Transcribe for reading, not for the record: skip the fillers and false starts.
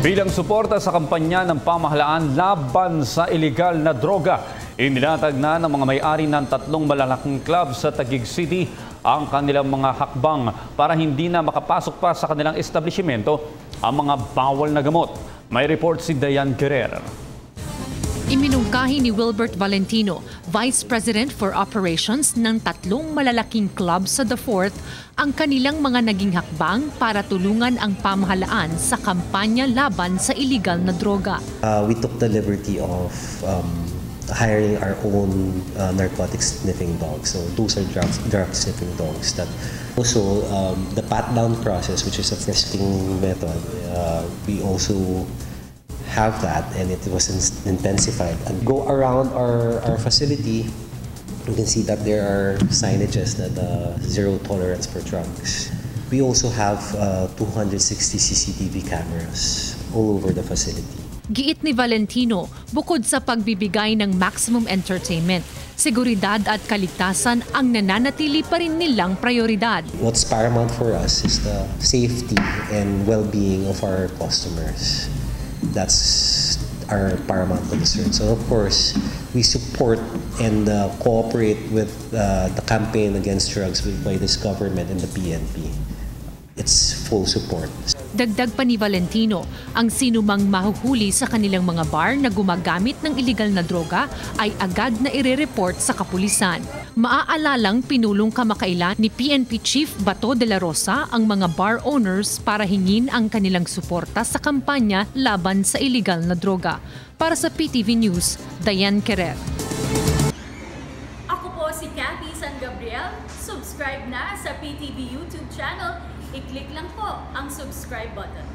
Bilang suporta sa kampanya ng pamahalaan laban sa ilegal na droga, inilatag na ng mga may-ari ng 3 malalaking club sa Taguig City ang kanilang mga hakbang para hindi na makapasok pa sa kanilang establishmento ang mga bawal na gamot. May report si Dayan Guerrero. Iminungkahi ni Wilbert Valentino, Vice President for Operations ng 3 malalaking club sa The Fourth, ang kanilang mga naging hakbang para tulungan ang pamahalaan sa kampanya laban sa illegal na droga. We took the liberty of hiring our own narcotics sniffing dogs. So those are drug sniffing dogs. That also the pat-down process, which is a frisking method, we also have that, and it was intensified. And go around our facility, you can see that there are signages that zero tolerance for drugs. We also have 260 CCTV cameras all over the facility. Giit ni Valentino, bukod sa pagbibigay ng maximum entertainment, seguridad at kaligtasan ang nananatili pa rin nilang prioridad. What's paramount for us is the safety and well-being of our customers. That's our paramount concern. So of course, we support and cooperate with the campaign against drugs by this government and the PNP. It's full support. Dagdag pa ni Valentino, ang sinumang mahuhuli sa kanilang mga bar na gumagamit ng iligal na droga ay agad na ire-report sa kapulisan. Maaalalang pinulong kamakailan ni PNP Chief Bato de la Rosa ang mga bar owners para hingin ang kanilang suporta sa kampanya laban sa iligal na droga. Para sa PTV News, Dayan Guerrero. Ako po si Cathy San Gabriel. Subscribe na sa PTV YouTube channel. I-click lang po ang subscribe button.